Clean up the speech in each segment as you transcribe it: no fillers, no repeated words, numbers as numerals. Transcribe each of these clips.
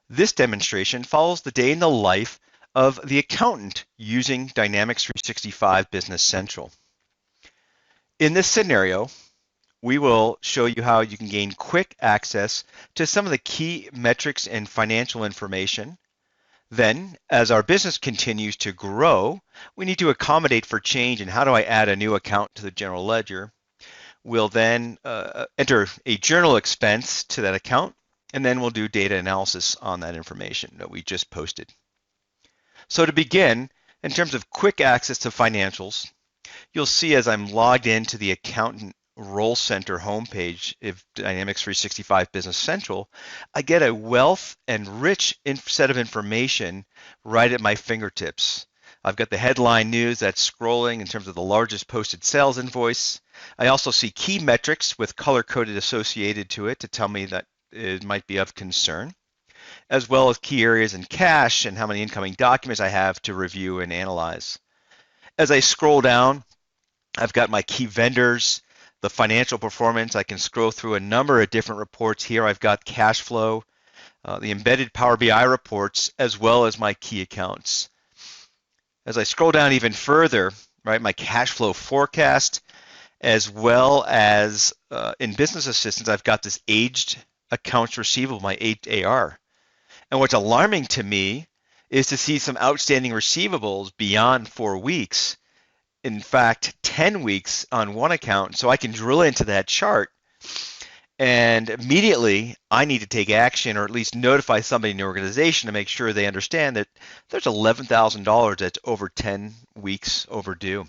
This demonstration follows the day in the life of the accountant using Dynamics 365 Business Central. In this scenario, we will show you how you can gain quick access to some of the key metrics and financial information. Then, as our business continues to grow, we need to accommodate for change and how do I add a new account to the general ledger. We'll then enter a journal expense to that account, and then we'll do data analysis on that information that we just posted. So to begin, in terms of quick access to financials, you'll see as I'm logged into the Accountant Role Center homepage of Dynamics 365 Business Central, I get a wealth and rich set of information right at my fingertips. I've got the headline news that's scrolling in terms of the largest posted sales invoice. I also see key metrics with color-coded associated to it to tell me that it might be of concern, as well as key areas in cash and how many incoming documents I have to review and analyze. As I scroll down, I've got my key vendors, the financial performance. I can scroll through a number of different reports here. I've got cash flow, the embedded Power BI reports, as well as my key accounts. As I scroll down even further, right, my cash flow forecast, as well as in Business Assistant, I've got this aged accounts receivable, my aged AR. And what's alarming to me is to see some outstanding receivables beyond 4 weeks. In fact, 10 weeks on one account. So I can drill into that chart and immediately I need to take action or at least notify somebody in the organization to make sure they understand that there's $11,000 that's over 10 weeks overdue.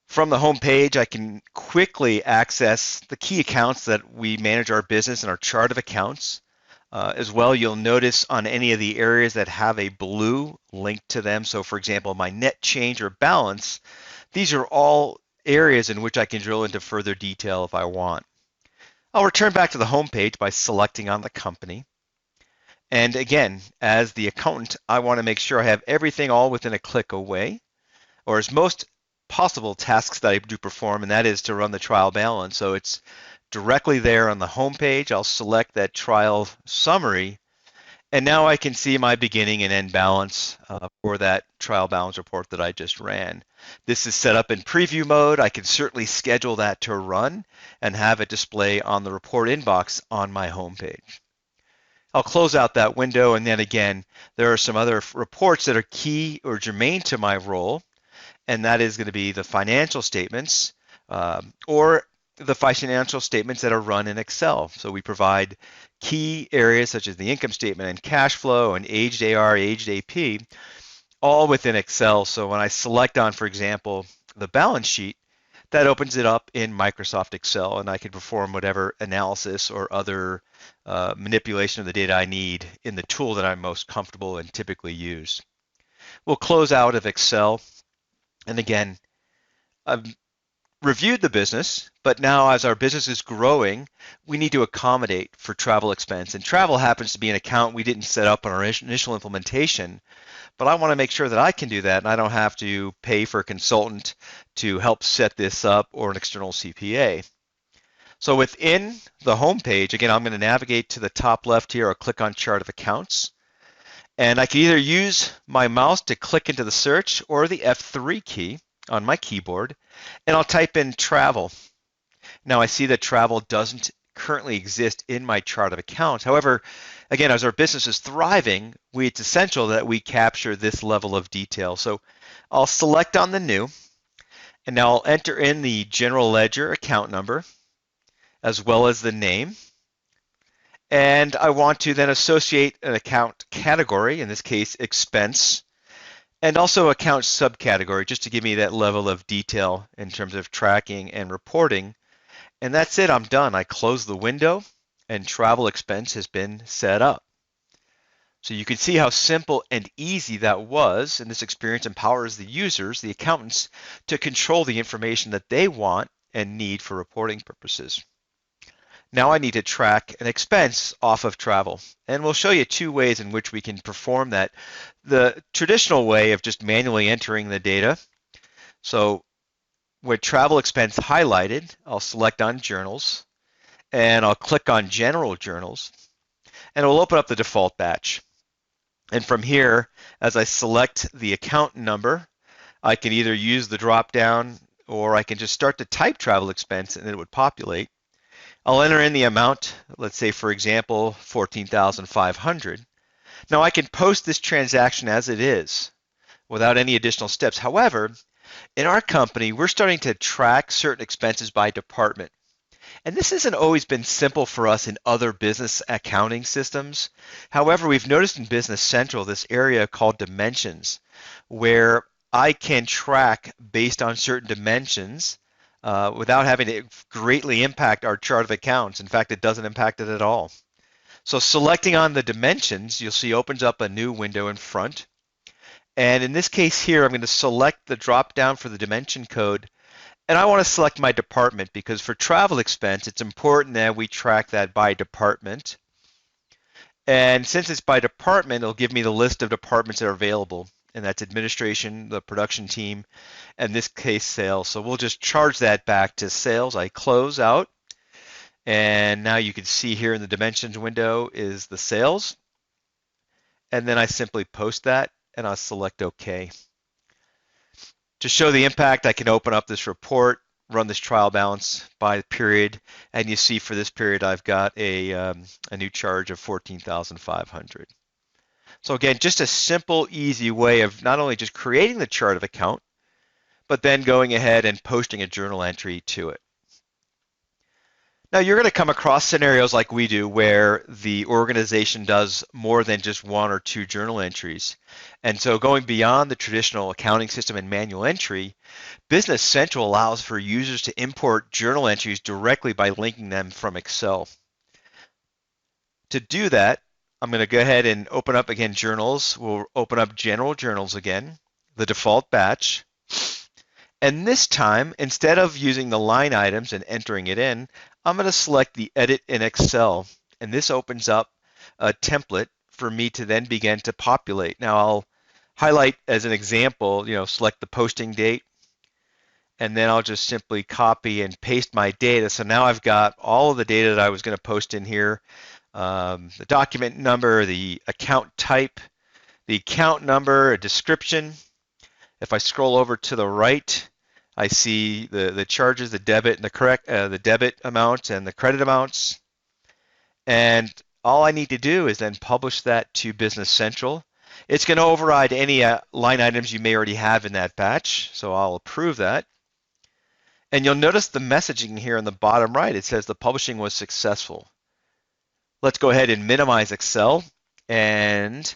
From the home page, I can quickly access the key accounts that we manage our business in our chart of accounts. As well, you'll notice on any of the areas that have a blue linked to them. So for example, my net change or balance, these are all areas in which I can drill into further detail if I want. I'll return back to the home page by selecting on the company. And again, as the accountant, I want to make sure I have everything all within a click away, or as most possible tasks that I do perform, and that is to run the trial balance. So it's directly there on the home page. I'll select that trial summary, and now I can see my beginning and end balance for that trial balance report that I just ran. This is set up in preview mode. I can certainly schedule that to run and have it display on the report inbox on my home page. I'll close out that window, and then again, there are some other reports that are key or germane to my role, and that is going to be the financial statements or the financial statements that are run in Excel. So we provide key areas such as the income statement and cash flow and aged AR, aged AP, all within Excel. So when I select on, for example, the balance sheet, that opens it up in Microsoft Excel, and I can perform whatever analysis or other manipulation of the data I need in the tool that I'm most comfortable and typically use. We'll close out of Excel, and again, I've reviewed the business, but now as our business is growing, we need to accommodate for travel expense. And travel happens to be an account we didn't set up on our initial implementation, but I want to make sure that I can do that and I don't have to pay for a consultant to help set this up or an external CPA. So within the home page, again, I'm going to navigate to the top left here. I'll click on Chart of Accounts. And I can either use my mouse to click into the search or the F3 key on my keyboard, and I'll type in travel. Now I see that travel doesn't currently exist in my chart of accounts. However, again, as our business is thriving, it's essential that we capture this level of detail. So I'll select on the new, and now I'll enter in the general ledger account number as well as the name. And I want to then associate an account category, in this case expense, and also account subcategory, just to give me that level of detail in terms of tracking and reporting. And that's it, I'm done. I close the window and travel expense has been set up. So you can see how simple and easy that was, and this experience empowers the users, the accountants, to control the information that they want and need for reporting purposes. Now I need to track an expense off of travel, and we'll show you two ways in which we can perform that. The traditional way of just manually entering the data. So with travel expense highlighted, I'll select on journals, and I'll click on general journals. and it will open up the default batch. And from here, as I select the account number, I can either use the drop down or I can just start to type travel expense and it would populate. I'll enter in the amount, let's say for example, 14,500. Now I can post this transaction as it is without any additional steps. However, in our company, we're starting to track certain expenses by department. And this hasn't always been simple for us in other business accounting systems. However, we've noticed in Business Central this area called dimensions, where I can track based on certain dimensions without having to greatly impact our chart of accounts. In fact, it doesn't impact it at all. So selecting on the dimensions, you'll see opens up a new window in front. And in this case here, I'm going to select the drop down for the dimension code. And I want to select my department because for travel expense, it's important that we track that by department. And since it's by department, it'll give me the list of departments that are available. And that's administration, the production team, and in this case, sales. So we'll just charge that back to sales. I close out. And now you can see here in the dimensions window is the sales. And then I simply post that and I'll select OK. To show the impact, I can open up this report, run this trial balance by period, and you see for this period I've got a new charge of 14,500. So again, just a simple, easy way of not only just creating the chart of account, but then going ahead and posting a journal entry to it. Now you're going to come across scenarios like we do where the organization does more than just one or two journal entries. And so going beyond the traditional accounting system and manual entry, Business Central allows for users to import journal entries directly by linking them from Excel. To do that, I'm going to go ahead and open up again journals. We'll open up general journals again, the default batch. And this time, instead of using the line items and entering it in, I'm going to select the Edit in Excel, and this opens up a template for me to then begin to populate. Now I'll highlight as an example, select the posting date, and then I'll just simply copy and paste my data. So now I've got all of the data that I was going to post in here, the document number, the account type, the account number, a description. If I scroll over to the right, I see the charges, the debit, and the debit amount and the credit amounts. And all I need to do is then publish that to Business Central. It's going to override any line items you may already have in that batch, so I'll approve that. And you'll notice the messaging here on the bottom right. It says the publishing was successful. Let's go ahead and minimize Excel and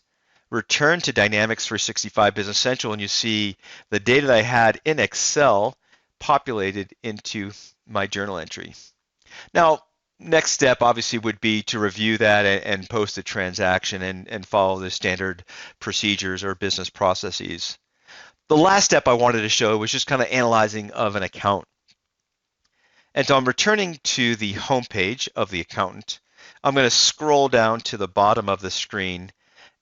return to Dynamics 365 Business Central, and you see the data that I had in Excel populated into my journal entry. Now, next step obviously would be to review that and post a transaction and follow the standard procedures or business processes. The last step I wanted to show was just kind of analyzing of an account. And so I'm returning to the home page of the accountant. I'm going to scroll down to the bottom of the screen.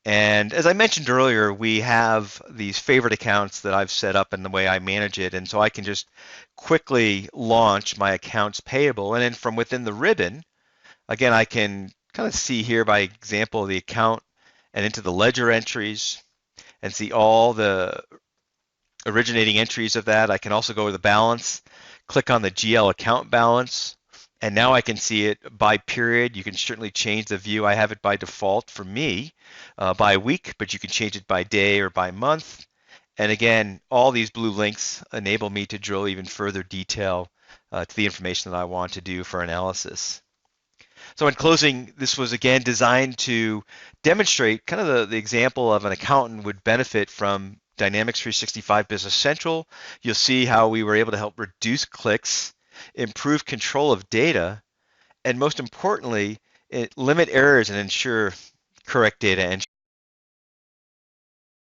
And as I mentioned earlier, we have these favorite accounts that I've set up in the way I manage it. And so I can just quickly launch my accounts payable. And then from within the ribbon, again, I can kind of see here by example the account and into the ledger entries and see all the originating entries of that. I can also go to the balance, click on the GL account balance. And now I can see it by period. You can certainly change the view. I have it by default for me by week, but you can change it by day or by month. And again, all these blue links enable me to drill even further detail to the information that I want to do for analysis. So in closing, this was again designed to demonstrate kind of the example of an accountant would benefit from Dynamics 365 Business Central. You'll see how we were able to help reduce clicks, improve control of data, and most importantly, limit errors and ensure correct data entry.